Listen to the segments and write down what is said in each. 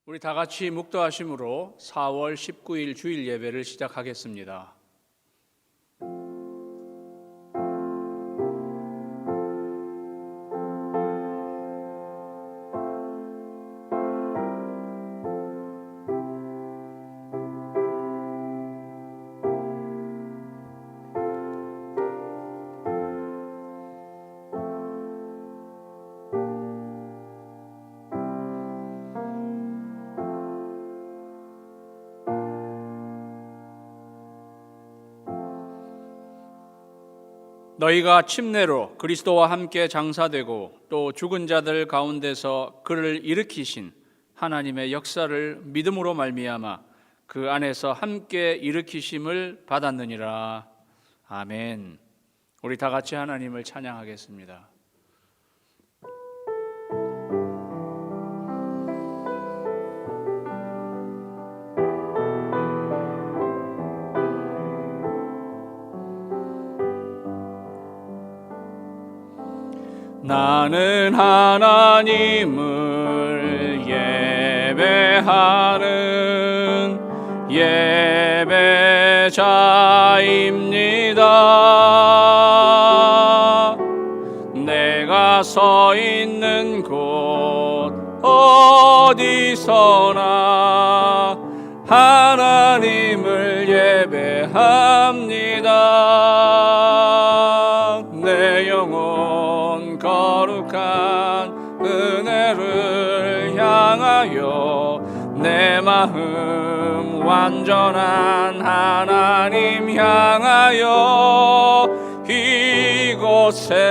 우리 다 같이 묵도하심으로 4월 19일 주일 예배를 시작하겠습니다. 너희가 침례로 그리스도와 함께 장사되고 또 죽은 자들 가운데서 그를 일으키신 하나님의 역사를 믿음으로 말미암아 그 안에서 함께 일으키심을 받았느니라. 아멘. 우리 다 같이 하나님을 찬양하겠습니다. 나는 하나님을 예배하는 예배자입니다. 내가 서 있는 곳 어디서나 하나님을 예배합니다. 내 영혼 거룩한 은혜를 향하여 내 마음 완전한 하나님 향하여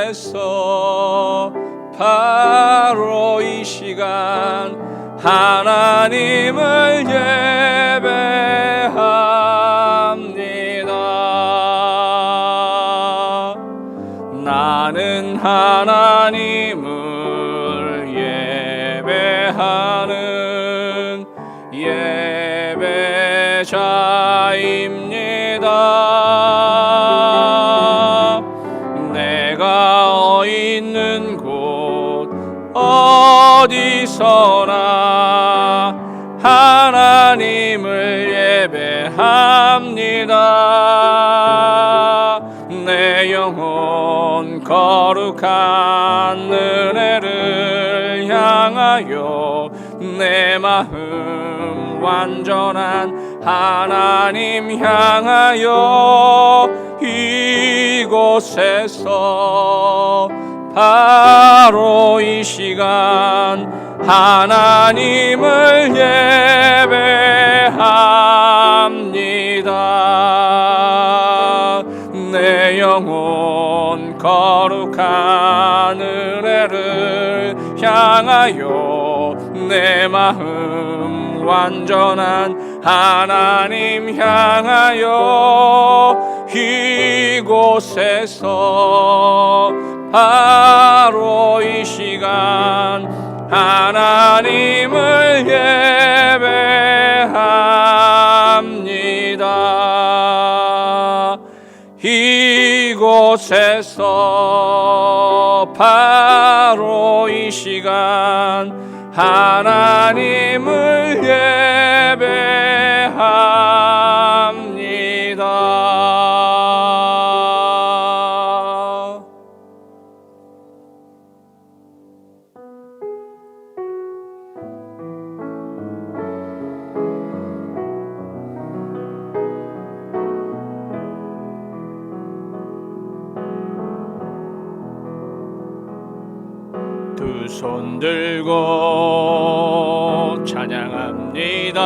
이곳에서 바로 이 시간 하나님을 예배합니다. 나는 하나님을 예배하는 예배자입니다. 내가 있는 곳 어디서나 하나님을 예배합니다. 내 영혼 거룩한 은혜를 향하여 내 마음 완전한 하나님 향하여 이곳에서 바로 이 시간 하나님을 예배합니다. 내 영혼 거룩한 은혜를 향하여 내 마음 완전한 하나님 향하여 이곳에서 바로 이 시간 하나님을 예배합니다. 이곳에서 바로 이 시간 하나님을 예배합니다. 두 손 들고 찬양합니다.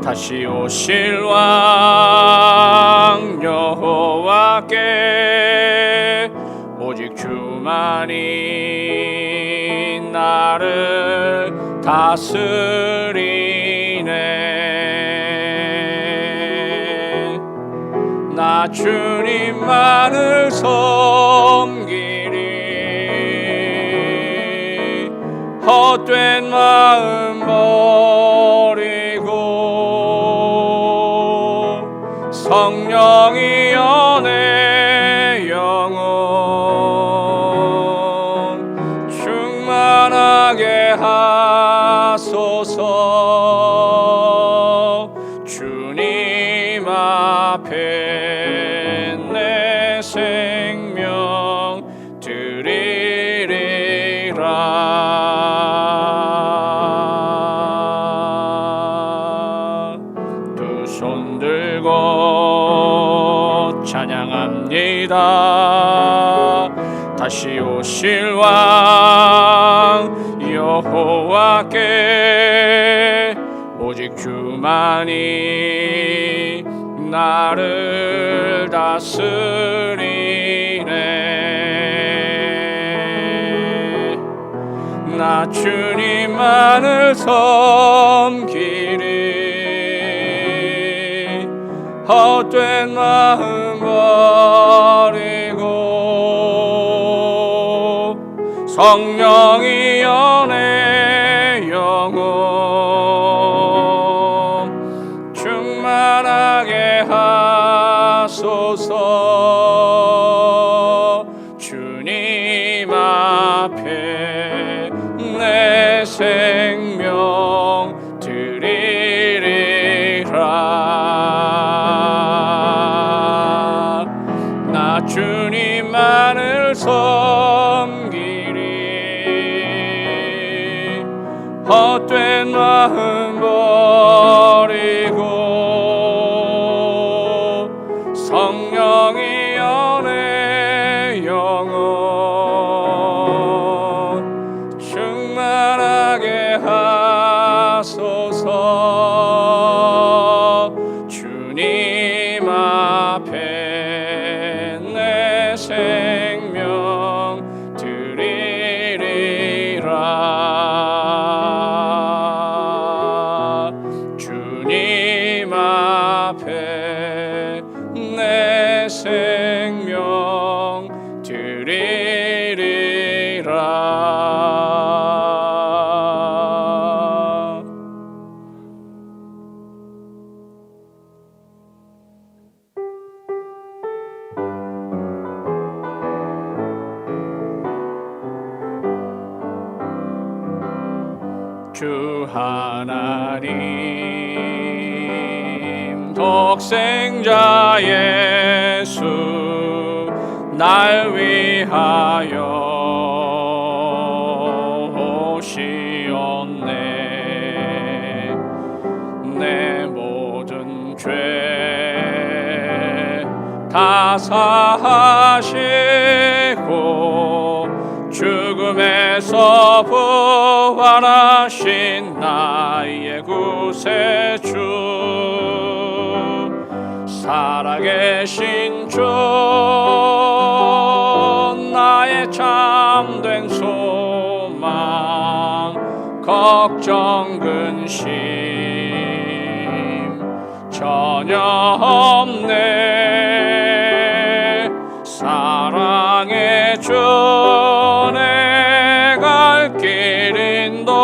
다시 오실 왕 여호와께 오직 주만이 나를 다스리네. 나 주님만을 섬기리. 헛된 마음 버리고 성령이여 내 영혼 충만하게 하소서. 생명 드리리라. 두 손 들고 찬양합니다. 다시 오실 왕 여호와께 오직 주만이 나를 다스리네. 나 주님만을 섬기리. 헛된 마음 버리고 성령이여 내 영혼 충만하게 하소서. 주님 앞에 내 생명 드리리라. 나 주님만을 섬기리. 헛된 마음 버리고 성령이여 내 영혼 충만하게 하소서. 주님 앞에 내 생명 드리리라. 주님 앞에 내 생명 드리리라. 주 하나님 독생자 예수 날 위하여 오시었네. 내 모든 죄 다 사하시고 죽음에서 부활하신 나의 구세주 살아계신 주 나의 참된 소망 걱정 근심 전혀 없네. 사랑의 주 내 갈 길 인도하니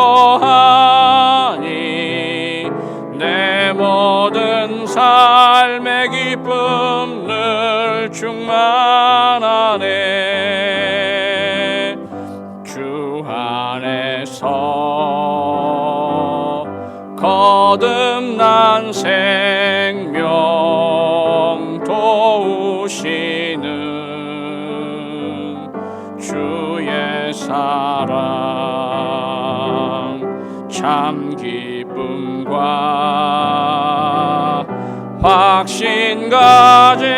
내 모든 삶의 기쁨 늘 충만하네. 주 안에서 거듭난 생명 도우시는 주의 사랑 참 기쁨과 확신 가지고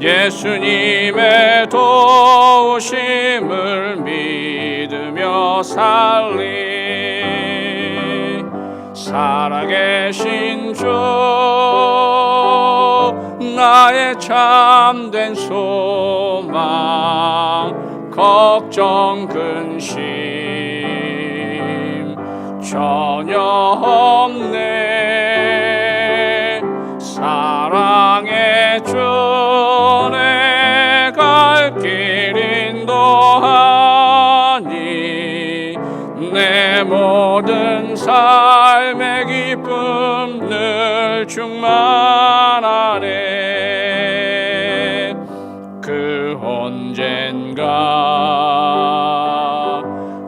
예수님의 도우심을 믿으며 살리. 살아계신 주 나의 참된 소망 걱정 근심 전혀 없네. 사랑의 주 내 갈 길 인도하니 내 모든 삶의 기쁨 늘 충만하네. 그 언젠가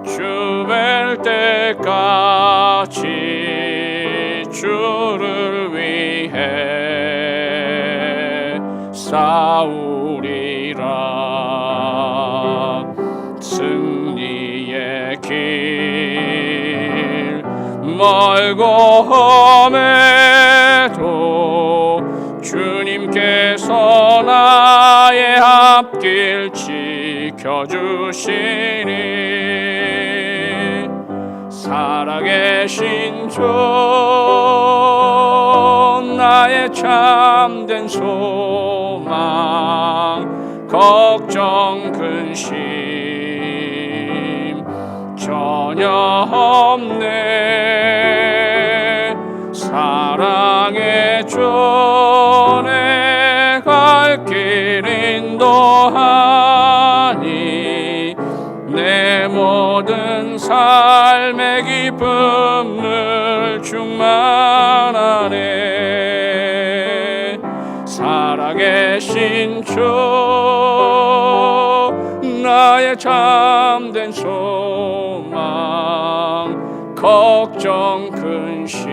주 뵐 때까지 주를 위해 싸우리라. 승리의 길 멀고 험해도 주님께서 나의 앞길 지켜주시니 살아계신 주 나의 참된 소망 걱정 근심 전혀 없네. 사랑의 주 내 갈 길 인도하니 내 모든 삶의 기쁨을 충만하네. 살아계신 주 나의 참된 소망 걱정 근심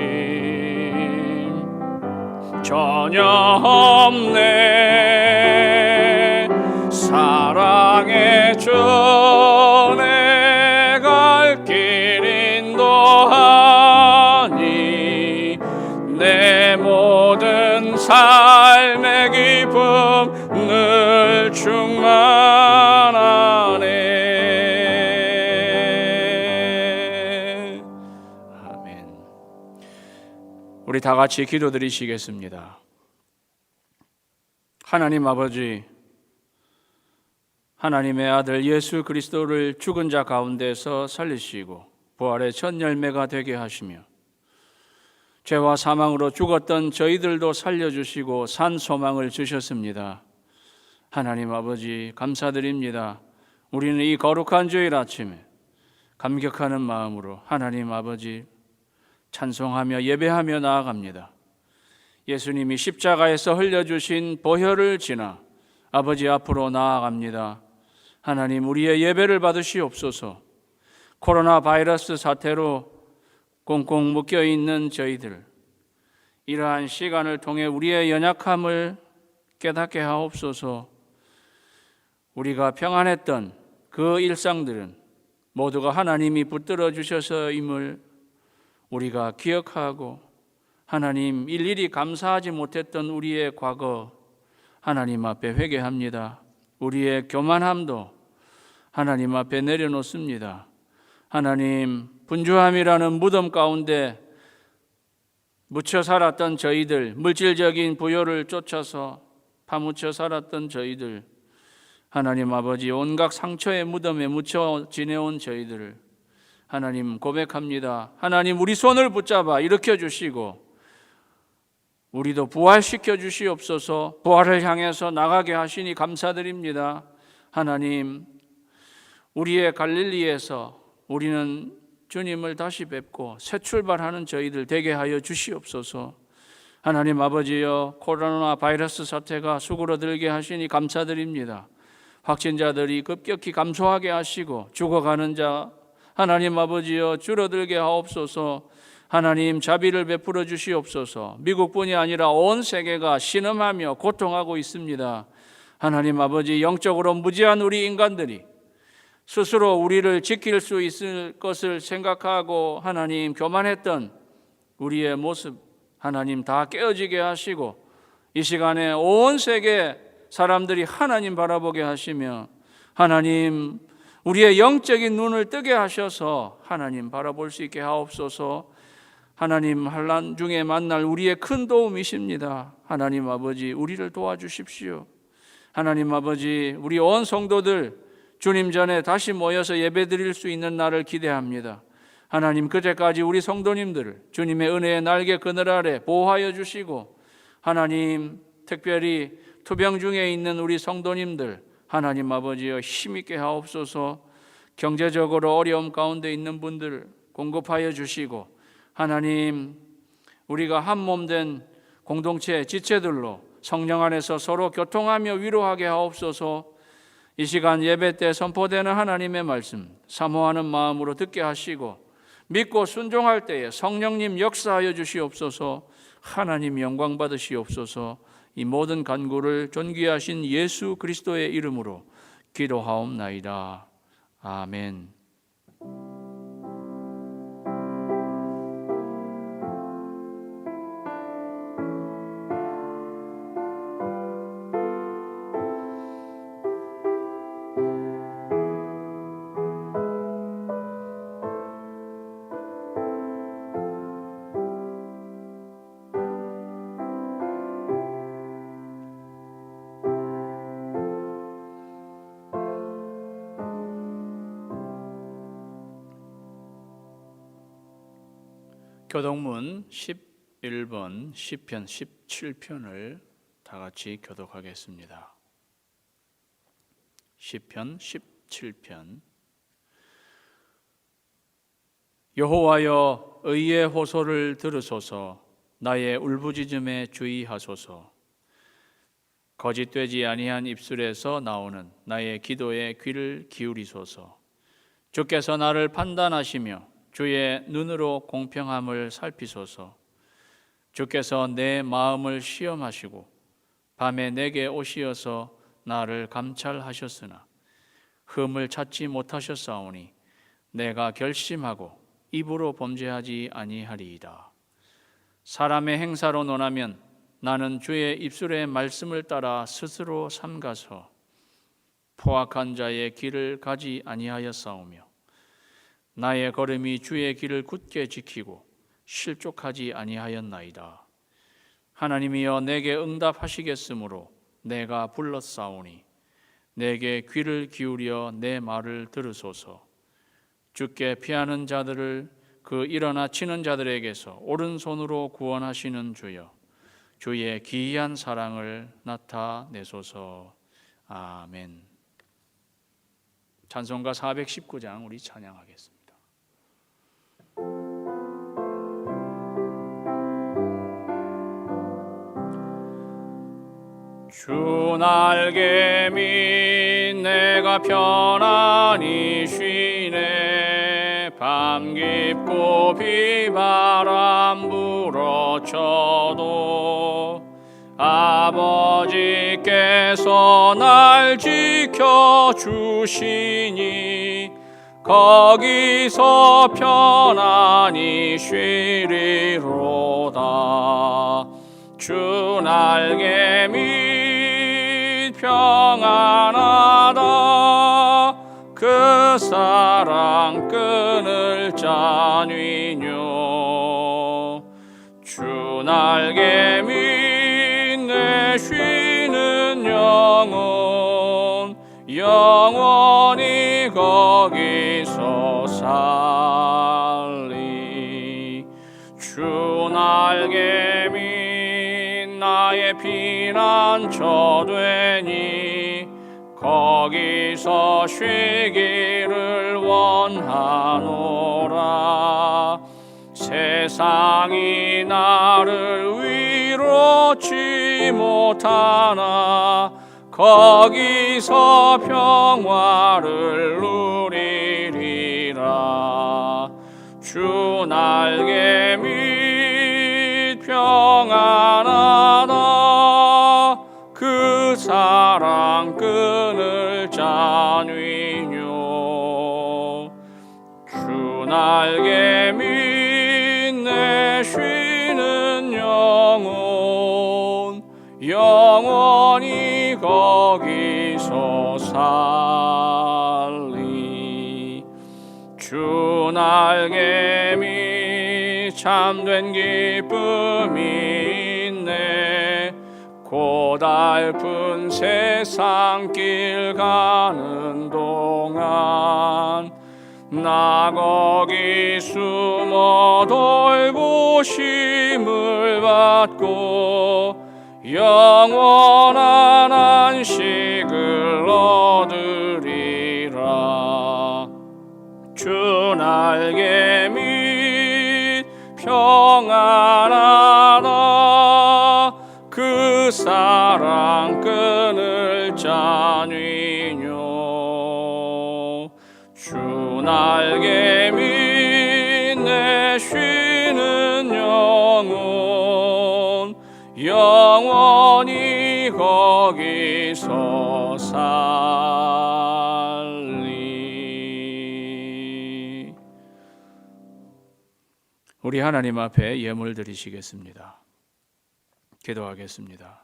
전혀 없네. 사랑의 주 내 갈 길 인도하니 내 모든 삶의 기쁨 늘 충만하네. 아멘. 우리 다 같이 기도드리시겠습니다. 하나님 아버지, 하나님의 아들 예수 그리스도를 죽은 자 가운데서 살리시고 부활의 첫 열매가 되게 하시며 죄와 사망으로 죽었던 저희들도 살려주시고 산 소망을 주셨습니다. 하나님 아버지 감사드립니다. 우리는 이 거룩한 주일 아침에 감격하는 마음으로 하나님 아버지 찬송하며 예배하며 나아갑니다. 예수님이 십자가에서 흘려주신 보혈을 지나 아버지 앞으로 나아갑니다. 하나님 우리의 예배를 받으시옵소서. 코로나 바이러스 사태로 꽁꽁 묶여있는 저희들, 이러한 시간을 통해 우리의 연약함을 깨닫게 하옵소서. 우리가 평안했던 그 일상들은 모두가 하나님이 붙들어 주셔서임을 우리가 기억하고 하나님 일일이 감사하지 못했던 우리의 과거 하나님 앞에 회개합니다. 우리의 교만함도 하나님 앞에 내려놓습니다. 하나님 분주함이라는 무덤 가운데 묻혀 살았던 저희들, 물질적인 부요를 쫓아서 파묻혀 살았던 저희들, 하나님 아버지 온갖 상처의 무덤에 묻혀 지내온 저희들을 하나님 고백합니다. 하나님 우리 손을 붙잡아 일으켜 주시고 우리도 부활시켜 주시옵소서. 부활을 향해서 나가게 하시니 감사드립니다. 하나님 우리의 갈릴리에서 우리는 주님을 다시 뵙고 새 출발하는 저희들 되게 하여 주시옵소서. 하나님 아버지여, 코로나 바이러스 사태가 수그러들게 하시니 감사드립니다. 확진자들이 급격히 감소하게 하시고 죽어가는 자 하나님 아버지여 줄어들게 하옵소서. 하나님 자비를 베풀어 주시옵소서. 미국뿐이 아니라 온 세계가 신음하며 고통하고 있습니다. 하나님 아버지 영적으로 무지한 우리 인간들이 스스로 우리를 지킬 수 있을 것을 생각하고 하나님 교만했던 우리의 모습 하나님 다 깨어지게 하시고 이 시간에 온 세계 사람들이 하나님 바라보게 하시며 하나님 우리의 영적인 눈을 뜨게 하셔서 하나님 바라볼 수 있게 하옵소서. 하나님 환난 중에 만날 우리의 큰 도움이십니다. 하나님 아버지 우리를 도와주십시오. 하나님 아버지 우리 온 성도들 주님 전에 다시 모여서 예배드릴 수 있는 날을 기대합니다. 하나님 그때까지 우리 성도님들을 주님의 은혜의 날개 그늘 아래 보호하여 주시고 하나님 특별히 투병 중에 있는 우리 성도님들 하나님 아버지여 힘있게 하옵소서. 경제적으로 어려움 가운데 있는 분들 공급하여 주시고 하나님 우리가 한 몸 된 공동체 지체들로 성령 안에서 서로 교통하며 위로하게 하옵소서. 이 시간 예배 때 선포되는 하나님의 말씀 사모하는 마음으로 듣게 하시고 믿고 순종할 때에 성령님 역사하여 주시옵소서. 하나님 영광 받으시옵소서. 이 모든 간구를 존귀하신 예수 그리스도의 이름으로 기도하옵나이다. 아멘. 교독문 11번 시편 17편을 다 같이 교독하겠습니다. 시편 17편. 여호와여, 의의 호소를 들으소서. 나의 울부짖음에 주의하소서. 거짓되지 아니한 입술에서 나오는 나의 기도에 귀를 기울이소서. 주께서 나를 판단하시며 주의 눈으로 공평함을 살피소서. 주께서 내 마음을 시험하시고 밤에 내게 오시어서 나를 감찰하셨으나 흠을 찾지 못하셨사오니 내가 결심하고 입으로 범죄하지 아니하리이다. 사람의 행사로 논하면 나는 주의 입술의 말씀을 따라 스스로 삼가서 포악한 자의 길을 가지 아니하였사오며 나의 걸음이 주의 길을 굳게 지키고 실족하지 아니하였나이다. 하나님이여, 내게 응답하시겠으므로 내가 불렀사오니 내게 귀를 기울여 내 말을 들으소서. 주께 피하는 자들을 그 일어나 치는 자들에게서 오른손으로 구원하시는 주여, 주의 기이한 사랑을 나타내소서. 아멘. 찬송가 419장 우리 찬양하겠습니다. 주 날개미 내가 편안히 쉬네. 밤 깊고 비바람 불어쳐도 아버지께서 날 지켜주시니 거기서 편안히 쉬리로다. 주 날개미 평안하다. 그 사랑 끊을 자뉘뇨. 주 날개미 내 쉬는 영혼 영원히 거기서 살리. 주 날개미 나의 피난처 되니 거기서 쉬기를 원하노라. 세상이 나를 위로치 못하나 거기서 평화를 누리리라. 주 날개 밑 평안하다. 그 사랑 끊을 자뉘뇨. 주 날개 밑 내 쉬는 영혼 영원히 거기서 살리. 주 날개 밑 참된 기쁨이 있네. 고달픈 세상 길 가는 동안 나 거기 숨어 돌보심을 받고 영원한 안식을 얻으리라. 주 날개 밑 평안하다. 그 사랑 끊을 자뉘뇨. 주 날개 밑 내 쉬는 영혼 영원히 거기서 살리. 우리 하나님 앞에 예물 드리시겠습니다. 기도하겠습니다.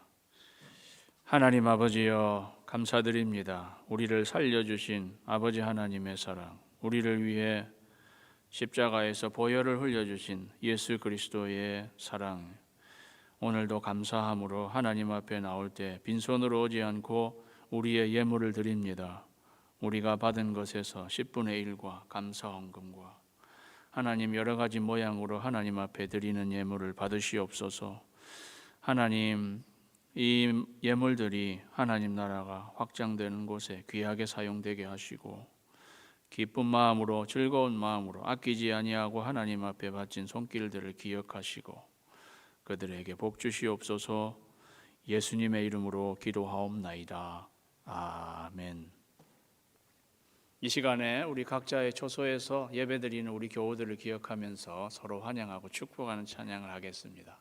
하나님 아버지여, 감사드립니다. 우리를 살려주신 아버지 하나님의 사랑, 우리를 위해 십자가에서 보혈을 흘려주신 예수 그리스도의 사랑, 오늘도 감사함으로 하나님 앞에 나올 때 빈손으로 오지 않고 우리의 예물을 드립니다. 우리가 받은 것에서 10분의 1과 감사헌금과 하나님 여러 가지 모양으로 하나님 앞에 드리는 예물을 받으시옵소서. 하나님, 이 예물들이 하나님 나라가 확장되는 곳에 귀하게 사용되게 하시고 기쁜 마음으로 즐거운 마음으로 아끼지 아니하고 하나님 앞에 바친 손길들을 기억하시고 그들에게 복 주시옵소서. 예수님의 이름으로 기도하옵나이다. 아멘. 이 시간에 우리 각자의 초소에서 예배드리는 우리 교우들을 기억하면서 서로 환영하고 축복하는 찬양을 하겠습니다.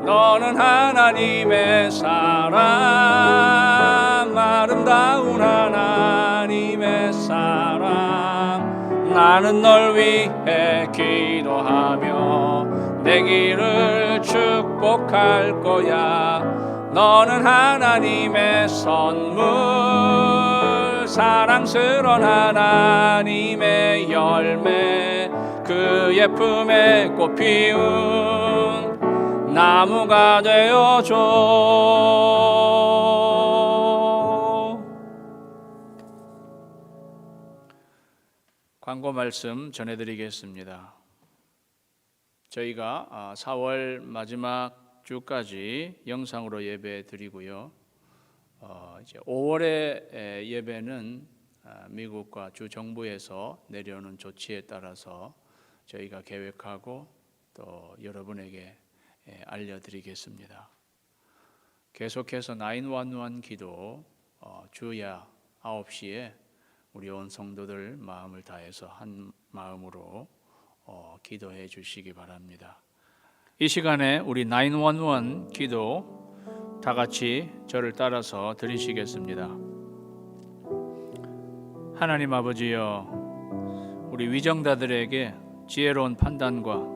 너는 하나님의 사랑, 아름다운 하나님의 사랑. 나는 널 위해 기도하며 내 길을 축복할 거야. 너는 하나님의 선물, 사랑스러운 하나님의 열매, 그 예쁨에 꽃 피운 나무가 되어줘. 광고 말씀 전해드리겠습니다. 저희가 4월 마지막 주까지 영상으로 예배 드리고요. 이제 5월의 예배는 미국과 주 정부에서 내려오는 조치에 따라서 저희가 계획하고 또 여러분에게 알려드리겠습니다. 계속해서 911 기도 주야 9시에 우리 온 성도들 마음을 다해서 한 마음으로 기도해 주시기 바랍니다. 이 시간에 우리 911 기도 다 같이 저를 따라서 드리시겠습니다. 하나님 아버지여, 우리 위정자들에게 지혜로운 판단과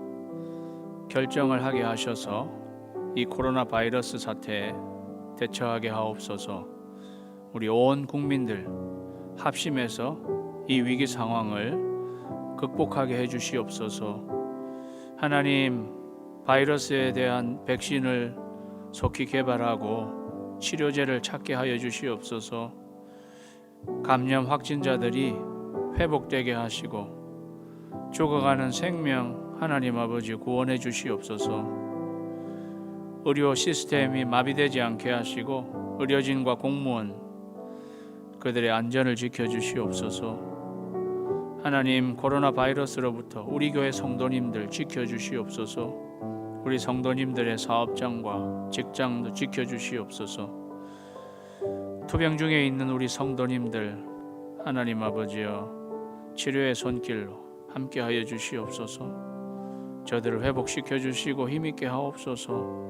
결정을 하게 하셔서 이 코로나 바이러스 사태에 대처하게 하옵소서. 우리 온 국민들 합심해서 이 위기 상황을 극복하게 해주시옵소서. 하나님, 바이러스에 대한 백신을 속히 개발하고 치료제를 찾게 하여 주시옵소서. 감염 확진자들이 회복되게 하시고 죽어가는 생명 하나님 아버지 구원해 주시옵소서. 의료 시스템이 마비되지 않게 하시고 의료진과 공무원 그들의 안전을 지켜주시옵소서. 하나님, 코로나 바이러스로부터 우리 교회 성도님들 지켜주시옵소서. 우리 성도님들의 사업장과 직장도 지켜주시옵소서. 투병 중에 있는 우리 성도님들 하나님 아버지여, 치료의 손길로 함께하여 주시옵소서. 저들을 회복시켜 주시고 힘있게 하옵소서.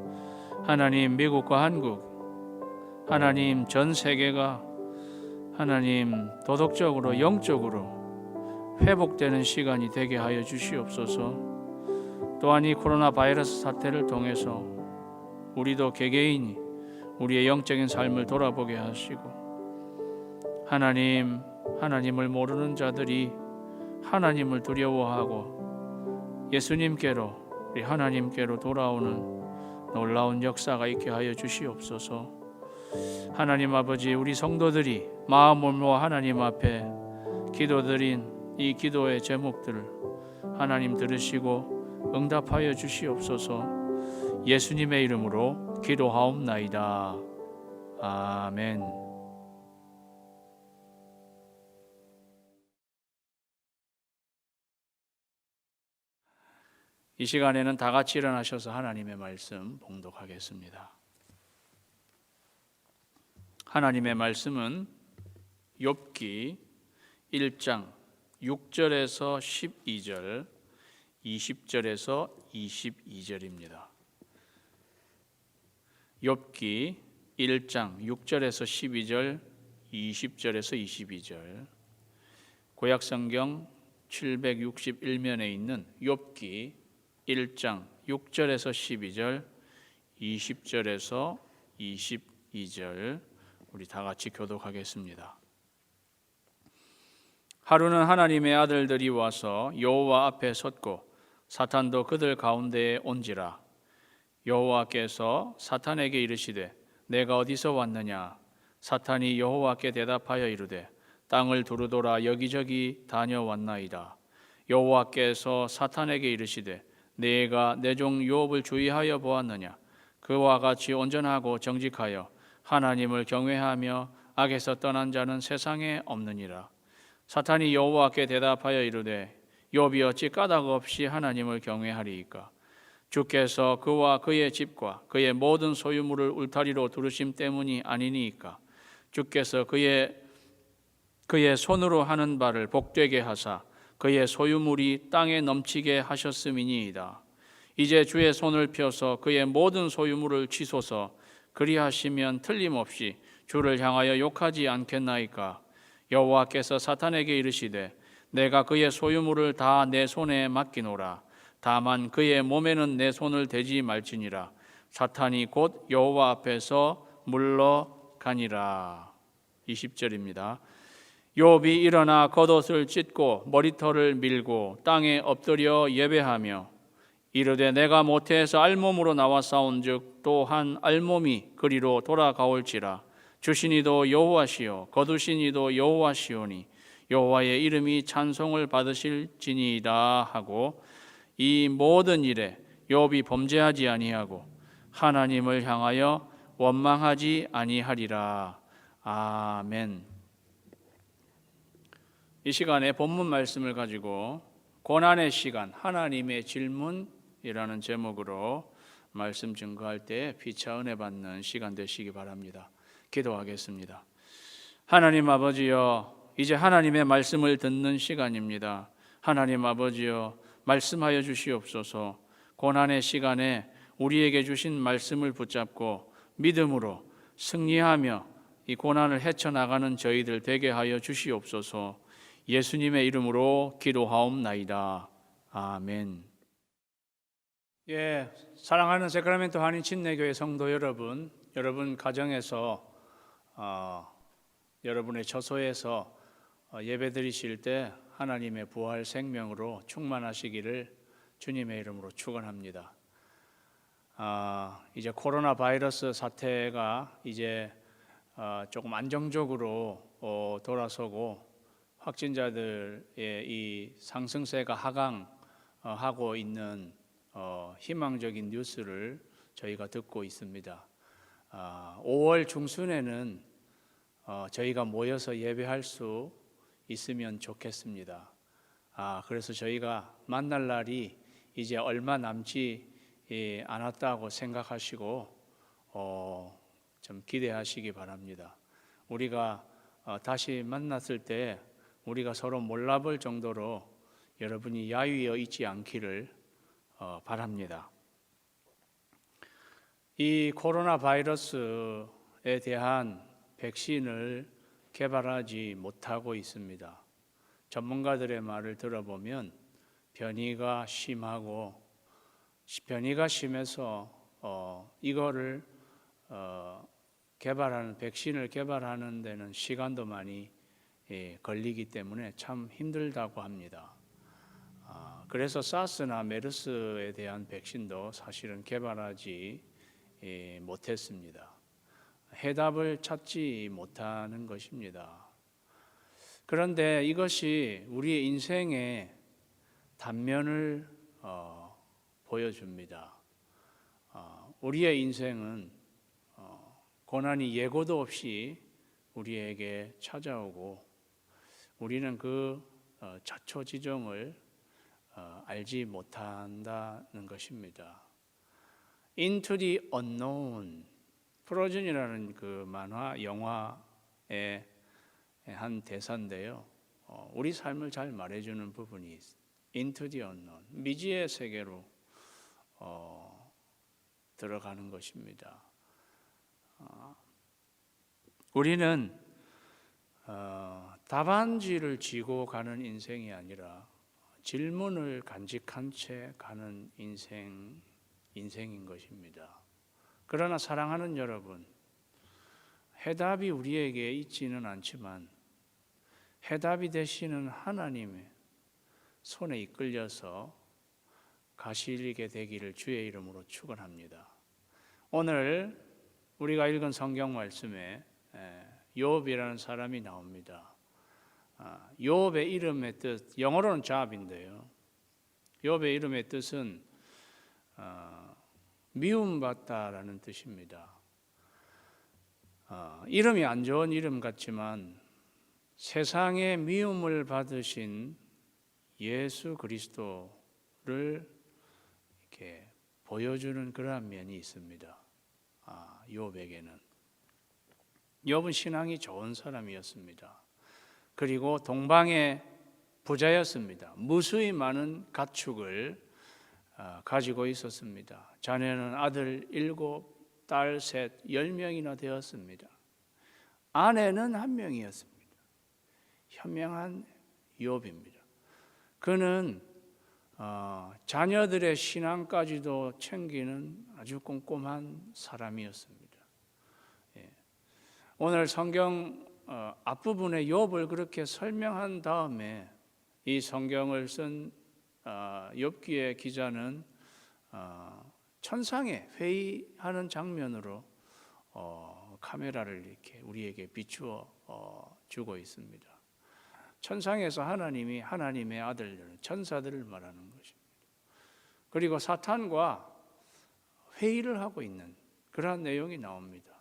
하나님, 미국과 한국, 하나님 전 세계가 하나님 도덕적으로 영적으로 회복되는 시간이 되게 하여 주시옵소서. 또한 이 코로나 바이러스 사태를 통해서 우리도 개개인이 우리의 영적인 삶을 돌아보게 하시고 하나님, 하나님을 모르는 자들이 하나님을 두려워하고 예수님께로, 우리 하나님께로 돌아오는 놀라운 역사가 있게 하여 주시옵소서. 하나님 아버지, 우리 성도들이 마음을 모아 하나님 앞에 기도드린 이 기도의 제목들을 하나님 들으시고 응답하여 주시옵소서. 예수님의 이름으로 기도하옵나이다. 아멘. 이 시간에는 다 같이 일어나셔서 하나님의 말씀 봉독하겠습니다. 하나님의 말씀은 욥기 1장 6절에서 12절, 20절에서 22절입니다. 욥기 1장 6절에서 12절, 20절에서 22절. 구약성경 761면에 있는 욥기 1장 6절에서 12절, 20절에서 22절 우리 다 같이 교독하겠습니다. 하루는 하나님의 아들들이 와서 여호와 앞에 섰고 사탄도 그들 가운데에 온지라. 여호와께서 사탄에게 이르시되 내가 어디서 왔느냐? 사탄이 여호와께 대답하여 이르되 땅을 두루돌아 여기저기 다녀왔나이다. 여호와께서 사탄에게 이르시되 내가 내 종 욥을 주의하여 보았느냐? 그와 같이 온전하고 정직하여 하나님을 경외하며 악에서 떠난 자는 세상에 없느니라. 사탄이 여호와께 대답하여 이르되 욥이 어찌 까닭 없이 하나님을 경외하리이까? 주께서 그와 그의 집과 그의 모든 소유물을 울타리로 두르심 때문이 아니니이까? 주께서 그의 손으로 하는 바를 복되게 하사 그의 소유물이 땅에 넘치게 하셨음이니이다. 이제 주의 손을 펴서 그의 모든 소유물을 치소서. 그리하시면 틀림없이 주를 향하여 욕하지 않겠나이까? 여호와께서 사탄에게 이르시되 내가 그의 소유물을 다 내 손에 맡기노라. 다만 그의 몸에는 내 손을 대지 말지니라. 사탄이 곧 여호와 앞에서 물러가니라. 20절입니다. 욥이 일어나 겉옷을 찢고 머리털을 밀고 땅에 엎드려 예배하며 이르되 내가 모태에서 알몸으로 나와 싸운즉 또한 알몸이 그리로 돌아가올지라. 주신 이도 여호와시요 거두신 이도 여호와시오니 여호와의 이름이 찬송을 받으실지니이다 하고 이 모든 일에 욥이 범죄하지 아니하고 하나님을 향하여 원망하지 아니하리라. 아멘. 이 시간에 본문 말씀을 가지고 고난의 시간, 하나님의 질문이라는 제목으로 말씀 증거할 때 피차 은혜 받는 시간 되시기 바랍니다. 기도하겠습니다. 하나님 아버지여, 이제 하나님의 말씀을 듣는 시간입니다. 하나님 아버지여, 말씀하여 주시옵소서. 고난의 시간에 우리에게 주신 말씀을 붙잡고 믿음으로 승리하며 이 고난을 헤쳐나가는 저희들 되게 하여 주시옵소서. 예수님의 이름으로 기도하옵나이다. 아멘. 사랑하는 세크라멘토 한인 침례교회 성도 여러분, 여러분 가정에서 여러분의 처소에서 예배드리실 때 하나님의 부활 생명으로 충만하시기를 주님의 이름으로 축원합니다. 이제 코로나 바이러스 사태가 이제 조금 안정적으로 돌아서고 확진자들의 이 상승세가 하강하고 있는 희망적인 뉴스를 저희가 듣고 있습니다. 5월 중순에는 저희가 모여서 예배할 수 있으면 좋겠습니다. 그래서 저희가 만날 날이 이제 얼마 남지 않았다고 생각하시고 좀 기대하시기 바랍니다. 우리가 다시 만났을 때 우리가 서로 몰라볼 정도로 여러분이 야위어 있지 않기를 바랍니다. 이 코로나 바이러스에 대한 백신을 개발하지 못하고 있습니다. 전문가들의 말을 들어보면 변이가 심해서 이거를 백신을 개발하는 데는 시간도 많이 걸리기 때문에 참 힘들다고 합니다. 그래서 사스나 메르스에 대한 백신도 사실은 개발하지 못했습니다. 해답을 찾지 못하는 것입니다. 그런데 이것이 우리의 인생의 단면을 보여줍니다. 우리의 인생은 고난이 예고도 없이 우리에게 찾아오고 우리는 그 자초지종을 알지 못한다는 것입니다. Into the unknown, 프로즌이라는 그 만화 영화의 한 대사인데요. 우리 삶을 잘 말해주는 부분이 있어요. Into the unknown, 미지의 세계로 들어가는 것입니다. 우리는 답안지를 쥐고 가는 인생이 아니라 질문을 간직한 채 가는 인생인 것입니다. 그러나 사랑하는 여러분, 해답이 우리에게 있지는 않지만 해답이 되시는 하나님의 손에 이끌려서 가시게 되기를 주의 이름으로 축원합니다. 오늘 우리가 읽은 성경 말씀에 욥이라는 사람이 나옵니다. 욥의 이름의 뜻, 영어로는 잡인데요. 욥의 이름의 뜻은 미움받다라는 뜻입니다. 이름이 안 좋은 이름 같지만 세상의 미움을 받으신 예수 그리스도를 이렇게 보여주는 그러한 면이 있습니다. 욥에게는. 욥은 신앙이 좋은 사람이었습니다. 그리고 동방의 부자였습니다. 무수히 많은 가축을 가지고 있었습니다. 자녀는 아들 7, 딸 3, 10명이나 되었습니다. 아내는 1명이었습니다. 현명한 욥입니다. 그는 자녀들의 신앙까지도 챙기는 아주 꼼꼼한 사람이었습니다. 오늘 성경 앞부분에 욥을 그렇게 설명한 다음에 이 성경을 쓴 욥기의 기자는 천상에 회의하는 장면으로 카메라를 이렇게 우리에게 비추어 주고 있습니다. 천상에서 하나님이 하나님의 아들들, 천사들을 말하는 것입니다. 그리고 사탄과 회의를 하고 있는 그러한 내용이 나옵니다.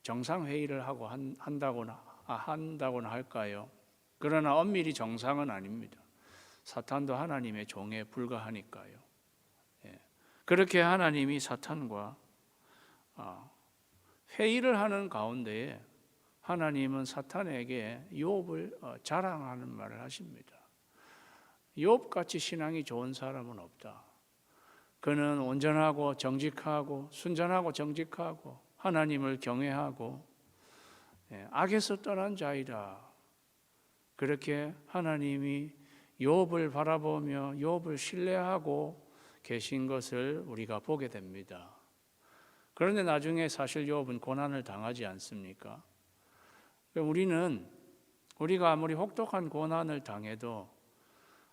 정상회의를 하고 한다고나 할까요? 그러나 엄밀히 정상은 아닙니다. 사탄도 하나님의 종에 불과하니까요. 그렇게 하나님이 사탄과 회의를 하는 가운데에 하나님은 사탄에게 욥을 자랑하는 말을 하십니다. 욥같이 신앙이 좋은 사람은 없다. 그는 온전하고 정직하고 순전하고 정직하고 하나님을 경외하고 악에서 떠난 자이라. 그렇게 하나님이 욥을 바라보며 욥을 신뢰하고 계신 것을 우리가 보게 됩니다. 그런데 나중에 사실 욥은 고난을 당하지 않습니까? 우리가 아무리 혹독한 고난을 당해도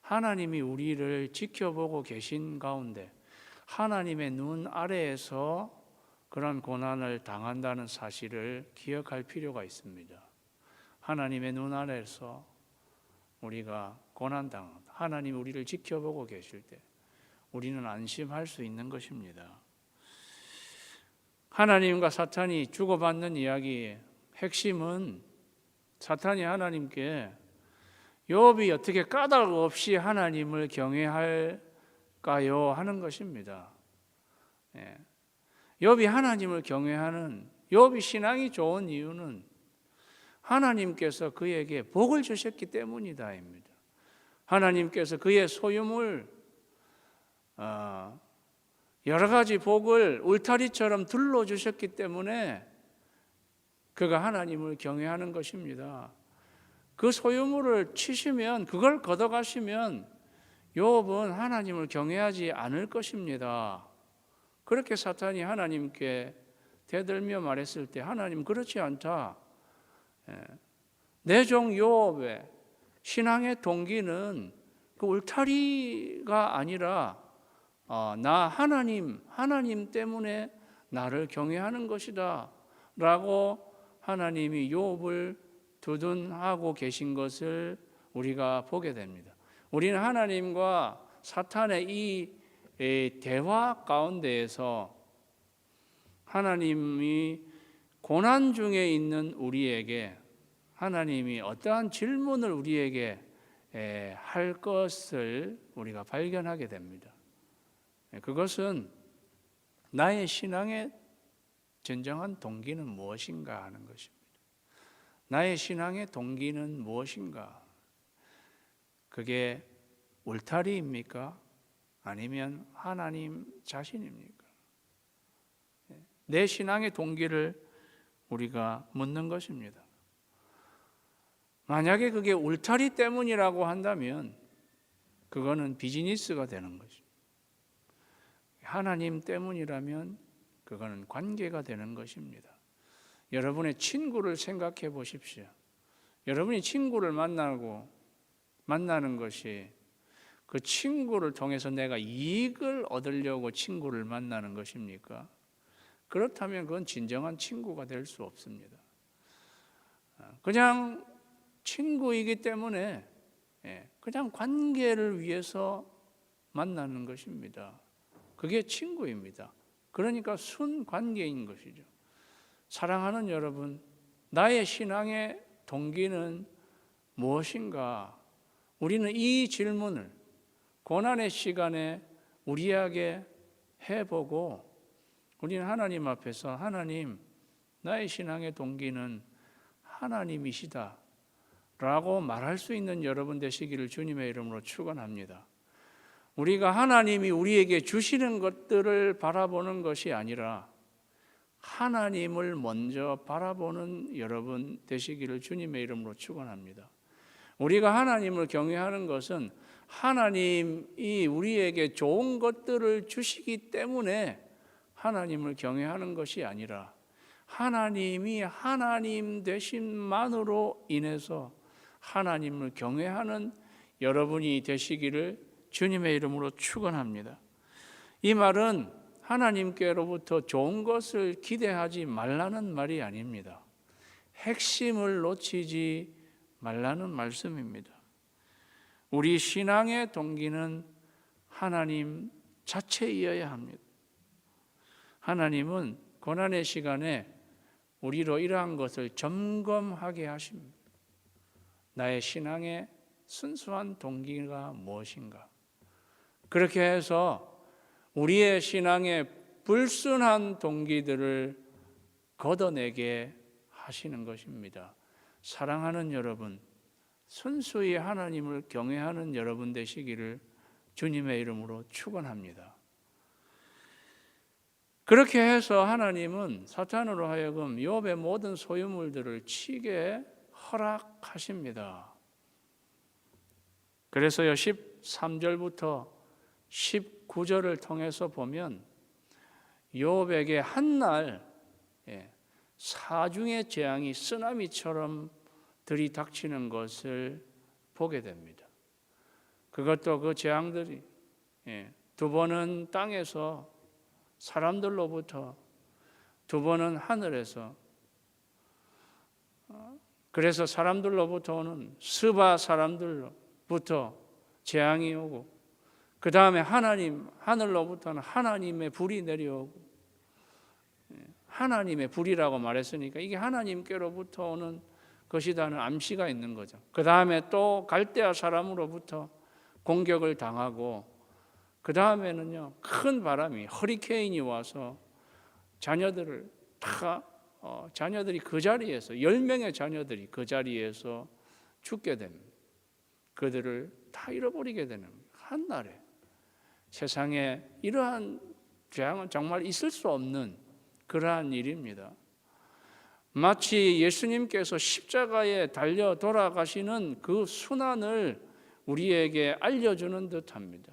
하나님이 우리를 지켜보고 계신 가운데 하나님의 눈 아래에서 그런 고난을 당한다는 사실을 기억할 필요가 있습니다. 하나님의 눈 아래에서 우리가 고난당한다. 하나님이 우리를 지켜보고 계실 때 우리는 안심할 수 있는 것입니다. 하나님과 사탄이 주고받는 이야기의 핵심은 사탄이 하나님께 욥이 어떻게 까닭 없이 하나님을 경외할까요? 하는 것입니다. 욥이 하나님을 경외하는, 욥이 신앙이 좋은 이유는 하나님께서 그에게 복을 주셨기 때문이다입니다. 하나님께서 그의 소유물 여러 가지 복을 울타리처럼 둘러주셨기 때문에 그가 하나님을 경외하는 것입니다. 그 소유물을 치시면, 그걸 걷어가시면 욥은 하나님을 경외하지 않을 것입니다. 그렇게 사탄이 하나님께 대들며 말했을 때 하나님 그렇지 않다. 내 종 욥의 신앙의 동기는 그 울타리가 아니라 나 하나님 때문에 나를 경외하는 것이다 라고 하나님이 욥을 두둔하고 계신 것을 우리가 보게 됩니다. 우리는 하나님과 사탄의 이 대화 가운데에서 하나님이 고난 중에 있는 우리에게 하나님이 어떠한 질문을 우리에게 할 것을 우리가 발견하게 됩니다. 그것은 나의 신앙의 진정한 동기는 무엇인가 하는 것입니다. 나의 신앙의 동기는 무엇인가? 그게 울타리입니까? 아니면 하나님 자신입니까? 내 신앙의 동기를 우리가 묻는 것입니다. 만약에 그게 울타리 때문이라고 한다면 그거는 비즈니스가 되는 것입니다. 하나님 때문이라면 그거는 관계가 되는 것입니다. 여러분의 친구를 생각해 보십시오. 여러분이 친구를 만나는 것이 그 친구를 통해서 내가 이익을 얻으려고 친구를 만나는 것입니까? 그렇다면 그건 진정한 친구가 될 수 없습니다. 그냥 친구이기 때문에 그냥 관계를 위해서 만나는 것입니다. 그게 친구입니다. 그러니까 순관계인 것이죠. 사랑하는 여러분, 나의 신앙의 동기는 무엇인가? 우리는 이 질문을 고난의 시간에 우리에게 해보고 우리는 하나님 앞에서 하나님, 나의 신앙의 동기는 하나님이시다 라고 말할 수 있는 여러분 되시기를 주님의 이름으로 축원합니다. 우리가 하나님이 우리에게 주시는 것들을 바라보는 것이 아니라 하나님을 먼저 바라보는 여러분 되시기를 주님의 이름으로 축원합니다. 우리가 하나님을 경외하는 것은 하나님이 우리에게 좋은 것들을 주시기 때문에 하나님을 경외하는 것이 아니라 하나님이 하나님 되심만으로 인해서 하나님을 경외하는 여러분이 되시기를 주님의 이름으로 축원합니다. 이 말은 하나님께로부터 좋은 것을 기대하지 말라는 말이 아닙니다. 핵심을 놓치지 말라는 말씀입니다. 우리 신앙의 동기는 하나님 자체이어야 합니다. 하나님은 고난의 시간에 우리로 이러한 것을 점검하게 하십니다. 나의 신앙의 순수한 동기가 무엇인가? 그렇게 해서 우리의 신앙의 불순한 동기들을 걷어내게 하시는 것입니다. 사랑하는 여러분, 순수히 하나님을 경외하는 여러분 되시기를 주님의 이름으로 축원합니다. 그렇게 해서 하나님은 사탄으로 하여금 욥의 모든 소유물들을 치게 허락하십니다. 그래서요 13절부터 19절을 통해서 보면 욥에게 한날 사중의 재앙이 쓰나미처럼 들이닥치는 것을 보게 됩니다. 그것도 그 재앙들이 두 번은 땅에서 사람들로부터, 두 번은 하늘에서, 그래서 사람들로부터 오는 스바 사람들로부터 재앙이 오고, 그 다음에 하늘로부터는 하나님의 불이 내려오고, 하나님의 불이라고 말했으니까 이게 하나님께로부터 오는 것이라는 암시가 있는 거죠. 그 다음에 또 갈대아 사람으로부터 공격을 당하고, 그 다음에는요 큰 바람이 허리케인이 와서 자녀들이 그 자리에서 10명의 자녀들이 그 자리에서 죽게 됩니다. 그들을 다 잃어버리게 되는 한날에 세상에 이러한 재앙은 정말 있을 수 없는 그러한 일입니다. 마치 예수님께서 십자가에 달려 돌아가시는 그 순환을 우리에게 알려주는 듯합니다.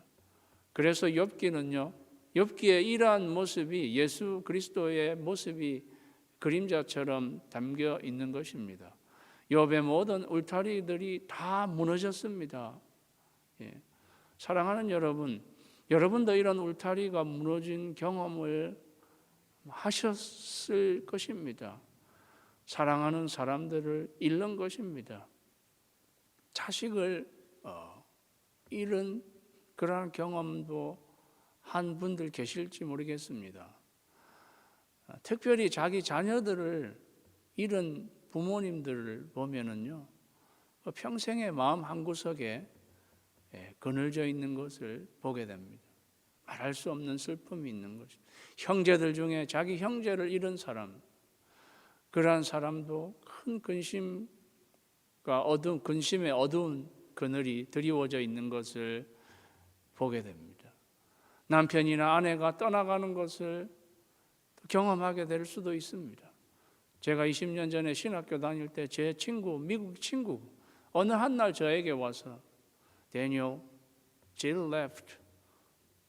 그래서 욥기에 이러한 모습이 예수 그리스도의 모습이 그림자처럼 담겨 있는 것입니다. 욥의 모든 울타리들이 다 무너졌습니다. 사랑하는 여러분, 여러분도 이런 울타리가 무너진 경험을 하셨을 것입니다. 사랑하는 사람들을 잃는 것입니다. 자식을 잃은 그러한 경험도 한 분들 계실지 모르겠습니다. 특별히 자기 자녀들을 잃은 부모님들을 보면은요, 평생의 마음 한구석에 그늘져 있는 것을 보게 됩니다. 말할 수 없는 슬픔이 있는 것입니다. 형제들 중에 자기 형제를 잃은 사람, 그러한 사람도 큰 근심의 어두운 그늘이 드리워져 있는 것을 보게 됩니다. 남편이나 아내가 떠나가는 것을 경험하게 될 수도 있습니다. 제가 20년 전에 신학교 다닐 때 제 친구, 미국 친구 어느 한 날 저에게 와서 Daniel, Jill left.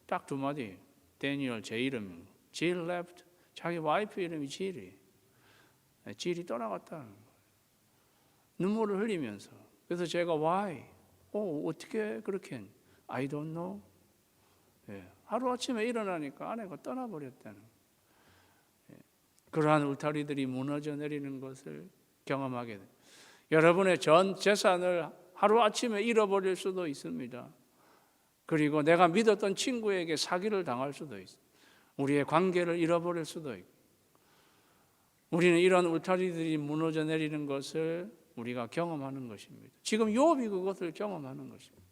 딱 두 마디. Daniel 제 이름, Jill left. 자기 와이프 이름이 Jill이. Jill이 떠나갔다는 거예요. 눈물을 흘리면서. 그래서 제가 why? 어떻게 그렇게 했니? I don't know. 하루아침에 일어나니까 아내가 떠나버렸다는 거예요. 그러한 울타리들이 무너져 내리는 것을 경험하게 돼요. 여러분의 전 재산을 하루아침에 잃어버릴 수도 있습니다. 그리고 내가 믿었던 친구에게 사기를 당할 수도 있어요. 우리의 관계를 잃어버릴 수도 있고. 우리는 이런 울타리들이 무너져 내리는 것을 우리가 경험하는 것입니다. 지금 욥이 그것을 경험하는 것입니다.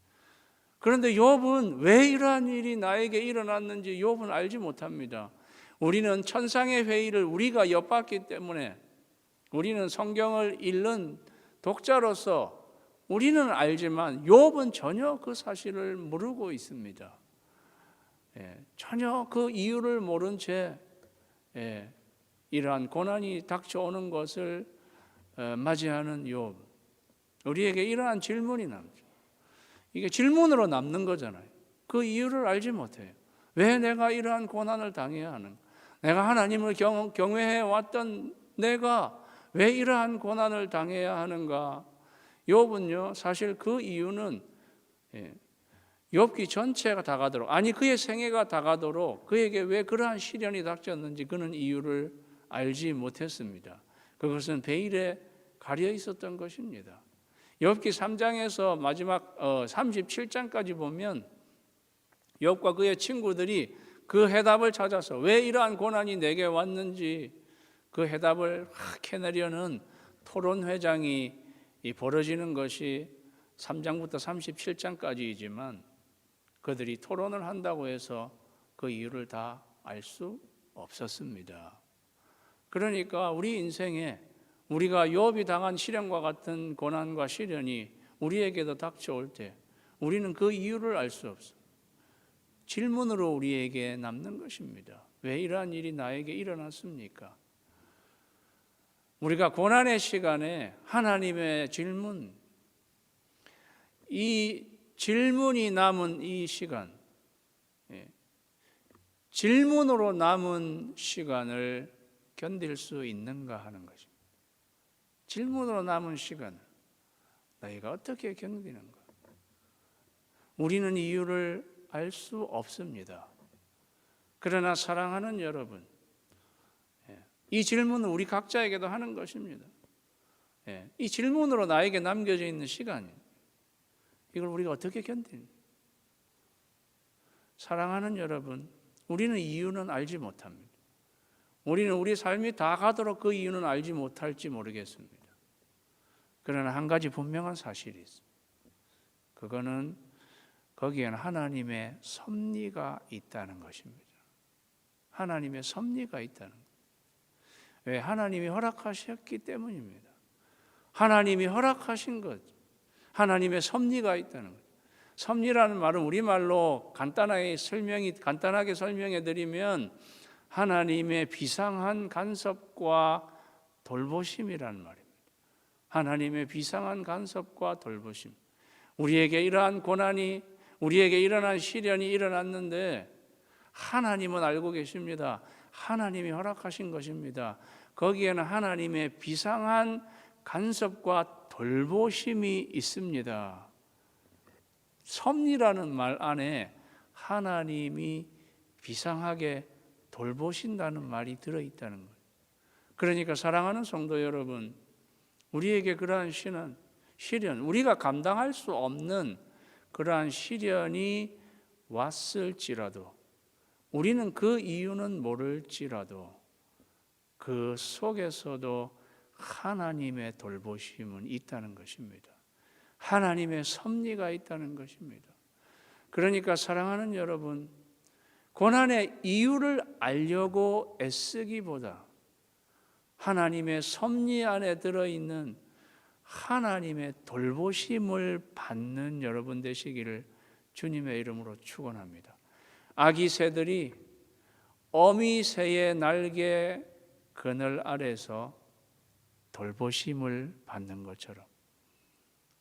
그런데 욥은 왜 이러한 일이 나에게 일어났는지 욥은 알지 못합니다. 우리는 천상의 회의를 우리가 엿봤기 때문에 우리는 성경을 읽는 독자로서 우리는 알지만 욥은 전혀 그 사실을 모르고 있습니다. 전혀 그 이유를 모른 채 이러한 고난이 닥쳐오는 것을 맞이하는 욥. 우리에게 이러한 질문이 남죠. 이게 질문으로 남는 거잖아요. 그 이유를 알지 못해요. 왜 내가 이러한 고난을 당해야 하는가? 내가 하나님을 경외해 왔던 내가 왜 이러한 고난을 당해야 하는가? 욥은요, 사실 그 이유는 욥기 전체가 다가도록, 아니 그의 생애가 다가도록 그에게 왜 그러한 시련이 닥쳤는지 그는 이유를 알지 못했습니다. 그것은 베일에 가려 있었던 것입니다. 욥기 3장에서 마지막 37장까지 보면 욥과 그의 친구들이 그 해답을 찾아서 왜 이러한 고난이 내게 왔는지 그 해답을 캐내려는 토론회장이 벌어지는 것이 3장부터 37장까지이지만 그들이 토론을 한다고 해서 그 이유를 다 알 수 없었습니다. 그러니까 우리 인생에 우리가 욥이 당한 시련과 같은 고난과 시련이 우리에게도 닥쳐올 때 우리는 그 이유를 알 수 없어요. 질문으로 우리에게 남는 것입니다. 왜 이러한 일이 나에게 일어났습니까? 우리가 고난의 시간에 하나님의 질문, 이 질문이 남은 이 시간, 질문으로 남은 시간을 견딜 수 있는가 하는 것입니다. 질문으로 남은 시간을 너희가 어떻게 견디는가? 우리는 이유를 알 수 없습니다. 그러나 사랑하는 여러분, 이 질문은 우리 각자에게도 하는 것입니다. 이 질문으로 나에게 남겨져 있는 시간이에요. 이걸 우리가 어떻게 견디는가? 사랑하는 여러분, 우리는 이유는 알지 못합니다. 우리는 우리 삶이 다 가도록 그 이유는 알지 못할지 모르겠습니다. 그러나 한 가지 분명한 사실이 있습니다. 그거는 거기에는 하나님의 섭리가 있다는 것입니다. 하나님의 섭리가 있다는 것. 왜? 하나님이 허락하셨기 때문입니다. 하나님이 허락하신 것, 하나님의 섭리가 있다는 것. 섭리라는 말은 우리말로 간단하게 설명해 드리면 하나님의 비상한 간섭과 돌보심이라는 말입니다. 하나님의 비상한 간섭과 돌보심. 우리에게 이러한 고난이, 우리에게 일어난 시련이 일어났는데 하나님은 알고 계십니다. 하나님이 허락하신 것입니다. 거기에는 하나님의 비상한 간섭과 돌보심이 있습니다. 섭리라는 말 안에 하나님이 비상하게 돌보신다는 말이 들어있다는 거예요. 그러니까 사랑하는 성도 여러분, 우리에게 그러한 시련, 우리가 감당할 수 없는 그러한 시련이 왔을지라도 우리는 그 이유는 모를지라도 그 속에서도 하나님의 돌보심은 있다는 것입니다. 하나님의 섭리가 있다는 것입니다. 그러니까 사랑하는 여러분, 고난의 이유를 알려고 애쓰기보다 하나님의 섭리 안에 들어있는 하나님의 돌보심을 받는 여러분 되시기를 주님의 이름으로 축원합니다. 아기 새들이 어미 새의 날개 그늘 아래서 돌보심을 받는 것처럼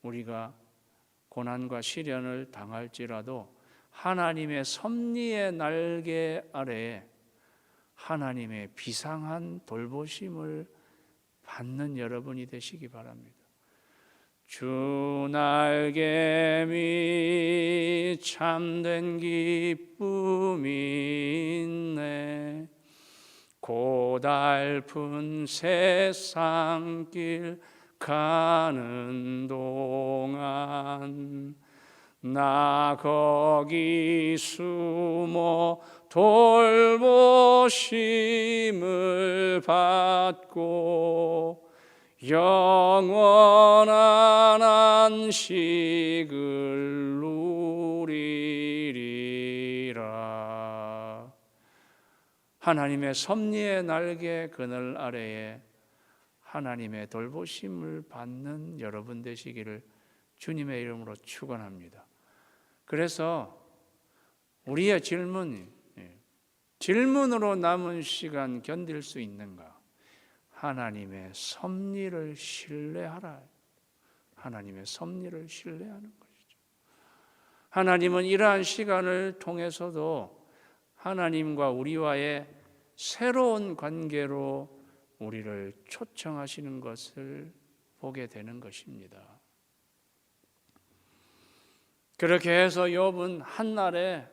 우리가 고난과 시련을 당할지라도 하나님의 섭리의 날개 아래에 하나님의 비상한 돌보심을 받는 여러분이 되시기 바랍니다. 주 날개 밑 참된 기쁨이 있네. 고달픈 세상길 가는 동안 나 거기 숨어 돌보심을 받고 영원한 안식을 누리리라. 하나님의 섭리의 날개 그늘 아래에 하나님의 돌보심을 받는 여러분 되시기를 주님의 이름으로 축원합니다. 그래서 우리의 질문으로 남은 시간 견딜 수 있는가? 하나님의 섭리를 신뢰하라. 하나님의 섭리를 신뢰하는 것이죠. 하나님은 이러한 시간을 통해서도 하나님과 우리와의 새로운 관계로 우리를 초청하시는 것을 보게 되는 것입니다. 그렇게 해서 욥은 한날에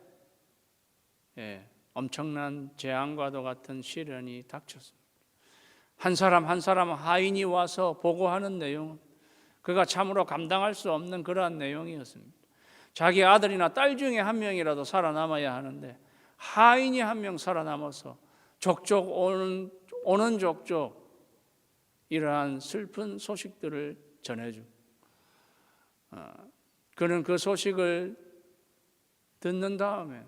엄청난 재앙과도 같은 시련이 닥쳤습니다. 한 사람 하인이 와서 보고하는 내용은 그가 참으로 감당할 수 없는 그러한 내용이었습니다. 자기 아들이나 딸 중에 한 명이라도 살아남아야 하는데 하인이 한 명 살아남아서 족족 오는 족족 이러한 슬픈 소식들을 전해주고 그는 그 소식을 듣는 다음에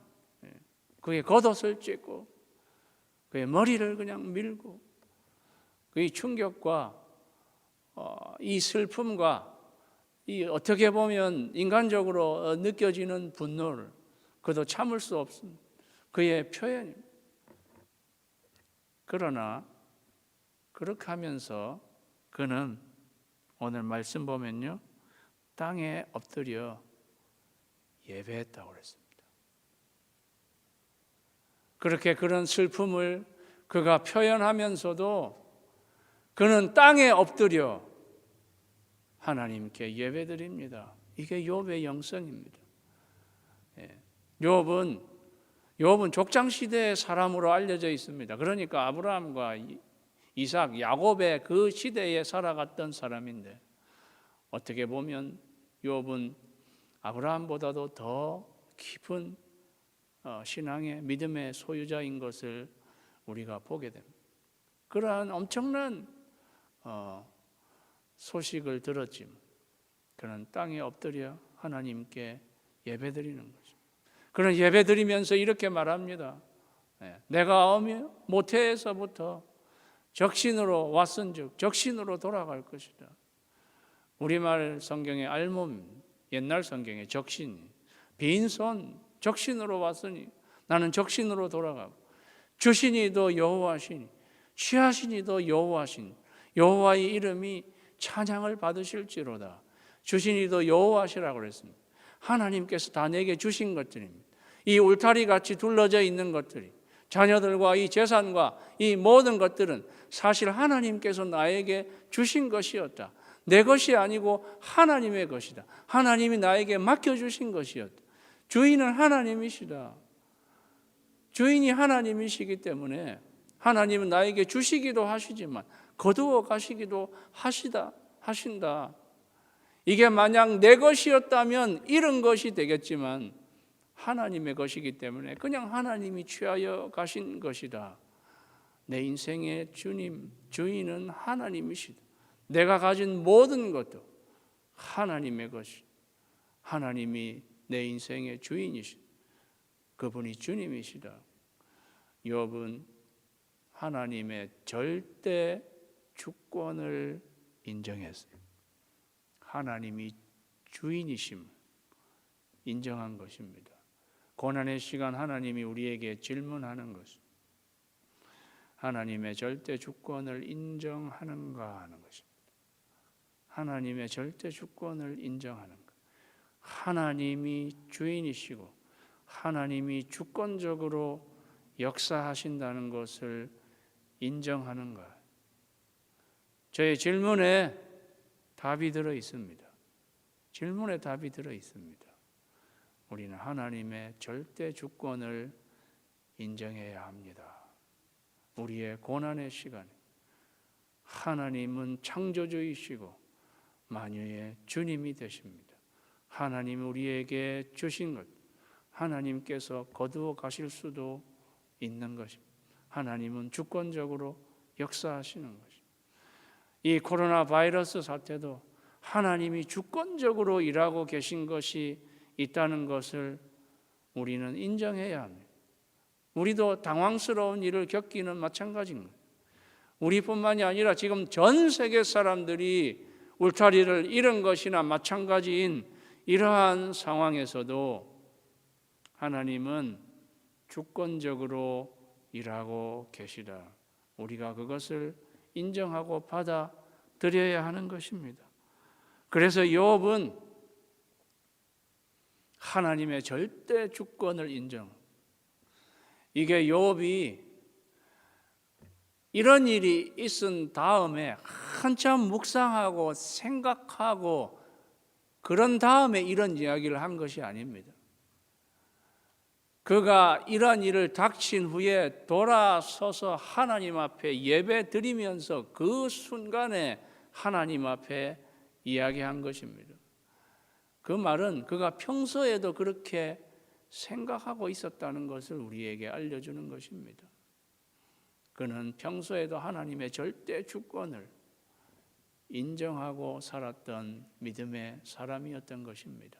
그의 겉옷을 찢고 그의 머리를 그냥 밀고 그의 충격과 이 슬픔과 이 어떻게 보면 인간적으로 느껴지는 분노를 그도 참을 수 없습니다. 그의 표현입니다. 그러나 그렇게 하면서 그는 오늘 말씀 보면요, 땅에 엎드려 예배했다고 그랬습니다. 그렇게 그런 슬픔을 그가 표현하면서도 그는 땅에 엎드려 하나님께 예배드립니다. 이게 욥의 영성입니다. 욥은 족장시대의 사람으로 알려져 있습니다. 그러니까 아브라함과 이삭, 야곱의 그 시대에 살아갔던 사람인데 어떻게 보면 욥은 아브라함보다도 더 깊은 신앙의 믿음의 소유자인 것을 우리가 보게 됩니다. 그러한 엄청난 소식을 들었지만 그는 땅에 엎드려 하나님께 예배드리는 거죠. 그는 예배드리면서 이렇게 말합니다. 내가 모태에서부터 적신으로 왔은즉 적신으로 돌아갈 것이다. 우리말 성경의 알몸, 옛날 성경의 적신, 빈손, 적신으로 왔으니 나는 적신으로 돌아가고 주시니도 여호와시니 취하시니도 여호와시니 여호와의 이름이 찬양을 받으실지로다. 주시니도 여호와시라고 그랬습니다. 하나님께서 다 내게 주신 것들입니다. 이 울타리 같이 둘러져 있는 것들이 자녀들과 이 재산과 이 모든 것들은 사실 하나님께서 나에게 주신 것이었다. 내 것이 아니고 하나님의 것이다. 하나님이 나에게 맡겨주신 것이었다. 주인은 하나님이시다. 주인이 하나님이시기 때문에 하나님은 나에게 주시기도 하시지만 거두어 가시기도 하신다. 이게 만약 내 것이었다면 잃은 것이 되겠지만 하나님의 것이기 때문에 그냥 하나님이 취하여 가신 것이다. 내 인생의 주인은 하나님이시다. 내가 가진 모든 것도 하나님의 것이다. 하나님이 내 인생의 주인이시다. 그분이 주님이시다. 욥은 하나님의 절대 주권을 인정했어요. 하나님이 주인이심을 인정한 것입니다. 고난의 시간 하나님이 우리에게 질문하는 것입니다. 하나님의 절대 주권을 인정하는가 하는 것입니다. 하나님의 절대 주권을 인정하는 것. 하나님이 주인이시고 하나님이 주권적으로 역사하신다는 것을 인정하는가. 저의 질문에 답이 들어 있습니다. 질문에 답이 들어 있습니다. 우리는 하나님의 절대 주권을 인정해야 합니다. 우리의 고난의 시간에 하나님은 창조주이시고 만유의 주님이 되십니다. 하나님 우리에게 주신 것 하나님께서 거두어 가실 수도 있는 것입니다. 하나님은 주권적으로 역사하시는 것입니다. 이 코로나 바이러스 사태도 하나님이 주권적으로 일하고 계신 것이 있다는 것을 우리는 인정해야 합니다. 우리도 당황스러운 일을 겪기는 마찬가지인 거예요. 우리뿐만이 아니라 지금 전 세계 사람들이 울타리를 잃은 것이나 마찬가지인 이러한 상황에서도 하나님은 주권적으로 일하고 계시다. 우리가 그것을 인정하고 받아들여야 하는 것입니다. 그래서 욥은 하나님의 절대 주권을 인정합니다. 이게 욥이 이런 일이 있은 다음에 한참 묵상하고 생각하고 그런 다음에 이런 이야기를 한 것이 아닙니다. 그가 이런 일을 닥친 후에 돌아서서 하나님 앞에 예배 드리면서 그 순간에 하나님 앞에 이야기한 것입니다. 그 말은 그가 평소에도 그렇게 생각하고 있었다는 것을 우리에게 알려주는 것입니다. 그는 평소에도 하나님의 절대 주권을 인정하고 살았던 믿음의 사람이었던 것입니다.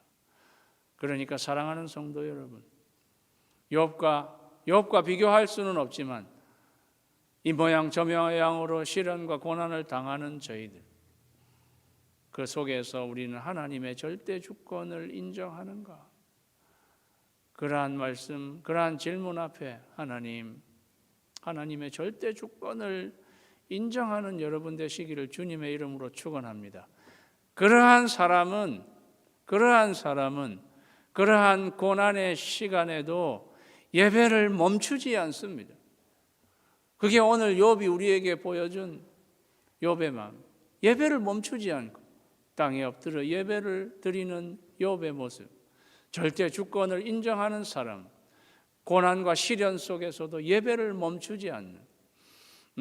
그러니까 사랑하는 성도 여러분, 욥과 비교할 수는 없지만 이 모양 저 모양으로 시련과 고난을 당하는 저희들, 그 속에서 우리는 하나님의 절대 주권을 인정하는가? 그러한 말씀, 그러한 질문 앞에 하나님의 절대 주권을 인정하는 여러분 되시기를 주님의 이름으로 축원합니다. 그러한 사람은 그러한 고난의 시간에도 예배를 멈추지 않습니다. 그게 오늘 욥이 우리에게 보여준 욥의 마음. 예배를 멈추지 않고 땅에 엎드려 예배를 드리는 욥의 모습. 절대 주권을 인정하는 사람. 고난과 시련 속에서도 예배를 멈추지 않는,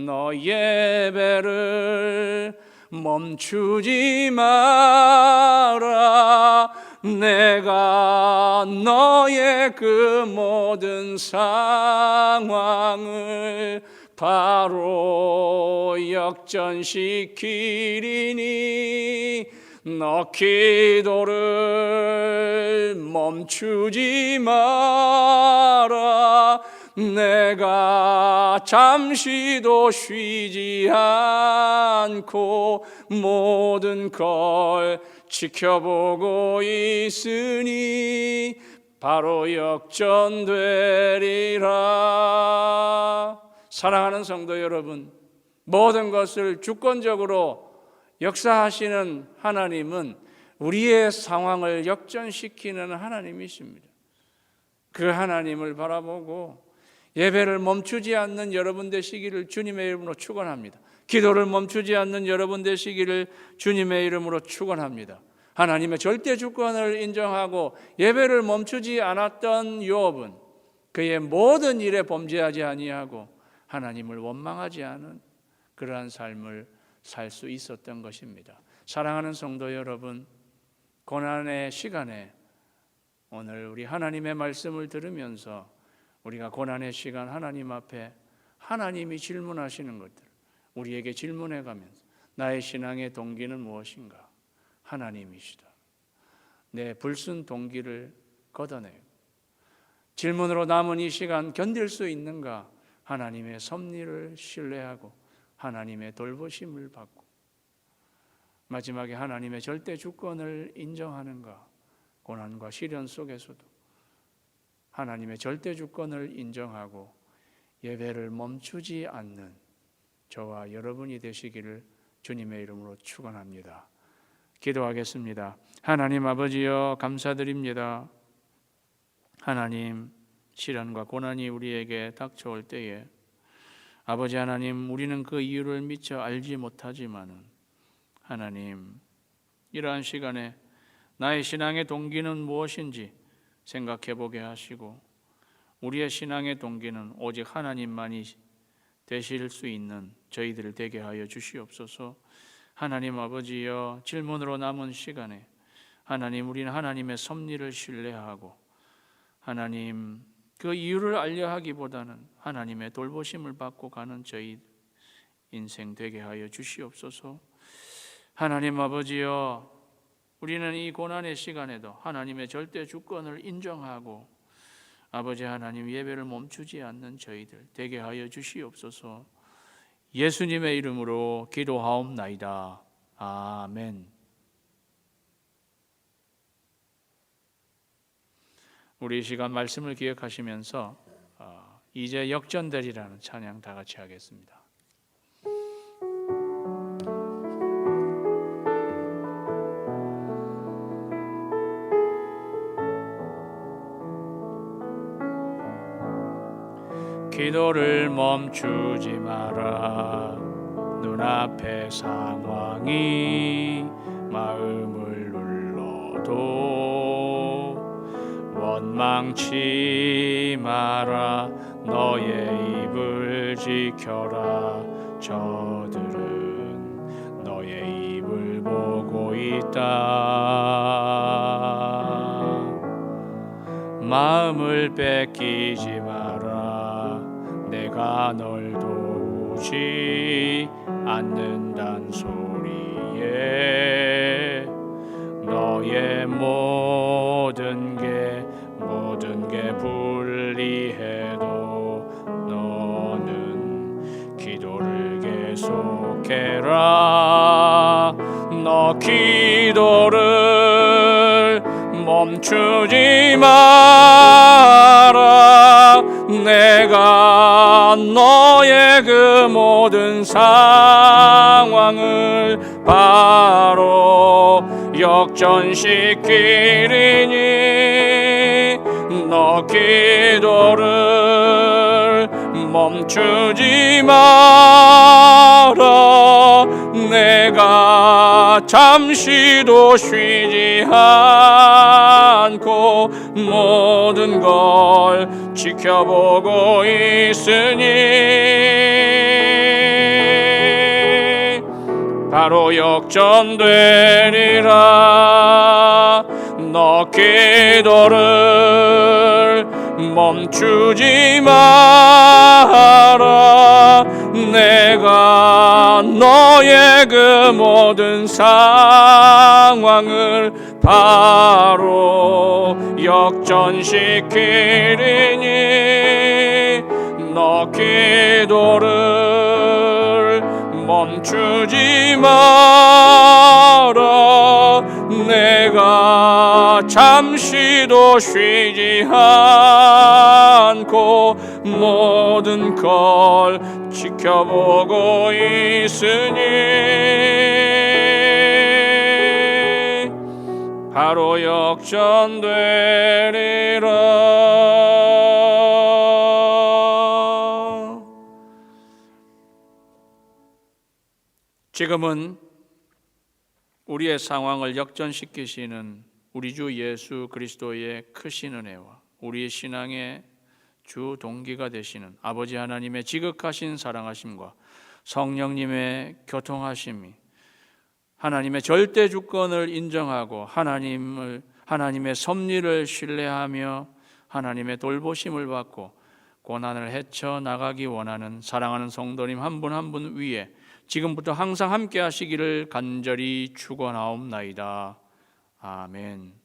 너 예배를 멈추지 마라. 내가 너의 그 모든 상황을 바로 역전시키리니 너 기도를 멈추지 마라. 내가 잠시도 쉬지 않고 모든 걸 지켜보고 있으니 바로 역전되리라. 사랑하는 성도 여러분, 모든 것을 주권적으로 역사하시는 하나님은 우리의 상황을 역전시키는 하나님이십니다. 그 하나님을 바라보고 예배를 멈추지 않는 여러분 되시기를 주님의 이름으로 축원합니다. 기도를 멈추지 않는 여러분 되시기를 주님의 이름으로 축원합니다. 하나님의 절대 주권을 인정하고 예배를 멈추지 않았던 욥은 그의 모든 일에 범죄하지 아니하고 하나님을 원망하지 않은 그러한 삶을 살 수 있었던 것입니다. 사랑하는 성도 여러분, 고난의 시간에 오늘 우리 하나님의 말씀을 들으면서 우리가 고난의 시간 하나님 앞에 하나님이 질문하시는 것들 우리에게 질문해 가면서 나의 신앙의 동기는 무엇인가? 하나님이시다. 내 불순 동기를 걷어내고 질문으로 남은 이 시간 견딜 수 있는가? 하나님의 섭리를 신뢰하고 하나님의 돌보심을 받고 마지막에 하나님의 절대 주권을 인정하는가, 고난과 시련 속에서도 하나님의 절대 주권을 인정하고 예배를 멈추지 않는 저와 여러분이 되시기를 주님의 이름으로 축원합니다. 기도하겠습니다. 하나님 아버지여, 감사드립니다. 하나님, 시련과 고난이 우리에게 닥쳐올 때에 아버지 하나님, 우리는 그 이유를 미처 알지 못하지만은 하나님, 이러한 시간에 나의 신앙의 동기는 무엇인지 생각해 보게 하시고 우리의 신앙의 동기는 오직 하나님만이 되실 수 있는 저희들 되게 하여 주시옵소서. 하나님 아버지여, 질문으로 남은 시간에 하나님, 우리는 하나님의 섭리를 신뢰하고 하나님 그 이유를 알려 하기보다는 하나님의 돌보심을 받고 가는 저희 인생 되게 하여 주시옵소서. 하나님 아버지여, 우리는 이 고난의 시간에도 하나님의 절대 주권을 인정하고 아버지 하나님, 예배를 멈추지 않는 저희들 되게 하여 주시옵소서. 예수님의 이름으로 기도하옵나이다. 아멘. 우리 이 시간 말씀을 기억하시면서 이제 역전되리라는 찬양 다 같이 하겠습니다. 기도를 멈추지 마라. 눈앞의 상황이 마음을 눌러도 원망치 마라. 너의 입을 지켜라. 저들은 너의 입을 보고 있다. 마음을 뺏기지 마라. 내가 널 도우지 않는단 소리에 너의 모든 게 불리해도 너는 기도를 계속해라. 너 기도를 멈추지 마라. 내가 너의 그 모든 상황을 바로 역전시키리니 너 기도를 멈추지 마라. 내가 잠시도 쉬지 않고 모든 걸 지켜보고 있으니 바로 역전되리라. 너 기도를 멈추지 마라. 내가 너의 그 모든 상황을 바로 역전시키리니 너 기도를 멈추지 마라. 내가 잠시도 쉬지 않고 모든 걸 지켜보고 있으니 바로 역전되리라. 지금은 우리의 상황을 역전시키시는 우리 주 예수 그리스도의 크신 은혜와 우리의 신앙의 주 동기가 되시는 아버지 하나님의 지극하신 사랑하심과 성령님의 교통하심이 하나님의 절대 주권을 인정하고 하나님의 섭리를 신뢰하며 하나님의 돌보심을 받고 고난을 헤쳐나가기 원하는 사랑하는 성도님 한 분 한 분 위에 지금부터 항상 함께 하시기를 간절히 축원하옵나이다. 아멘.